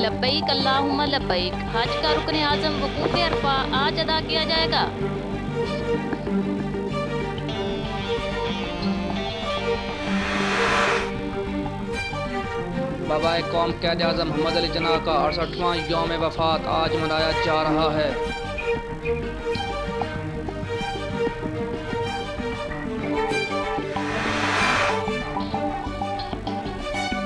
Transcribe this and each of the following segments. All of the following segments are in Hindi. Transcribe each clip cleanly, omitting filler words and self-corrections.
लब्बैक अल्लाहुम्मा लब्बैक हज का रुकन आज़म वकूफ़ अरफा आज अदा किया जाएगा। बाबा कौम क़ायद आज़म मोहम्मद अली जिन्ना का 68वां यौम वफ़ात आज मनाया जा रहा है।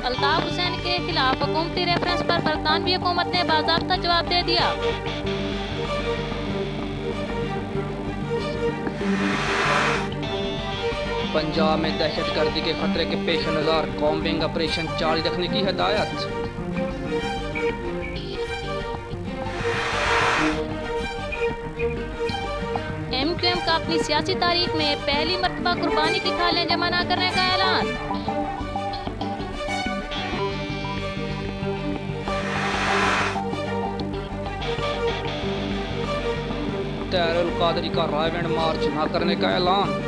अल्ताफ़ हुसैन के खिलाफ हुकूमती रेफरेंस पर बरतानवी हुकूमत ने बाज़ाब्ता जवाब दे दिया। पंजाब में दहशतगर्दी के खतरे के पेश नज़र कॉम्बिंग ऑपरेशन जारी रखने की हिदायत। MQM का अपनी सियासी तारीख में पहली मर्तबा कुर्बानी की खालें जमा न करने का ऐलान। तैरुल कादरी का रायवेंड मार्च न करने का ऐलान।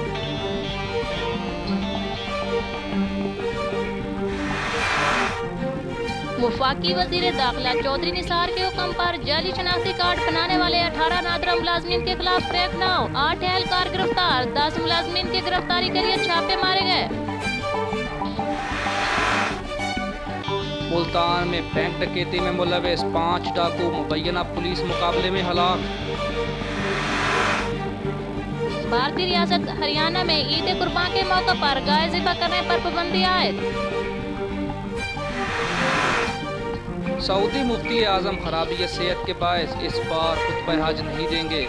वफाकी वजीर दाखिला चौधरी निसार के हुक्म पर जाली शनाख्ती कार्ड बनाने वाले 18 नादरा मुलाजमीन के खिलाफ क्रैकडाउन, 8 एहलकार गिरफ्तार, 10 मुलाजमीन की गिरफ्तारी के लिए छापे मारे गए। मुल्तान में बैंक डकैती में मुलविस 5 डाकू मुबैना पुलिस मुकाबले में हलाक। भारतीय रियासत हरियाणा में ईद कुर्बान के मौके पर गाय ज़िबा करने पर पाबंदी आयद। सऊदी मुफ्ती आज़म खराबी सेहत के बायस इस बार खुतबा हज नहीं देंगे।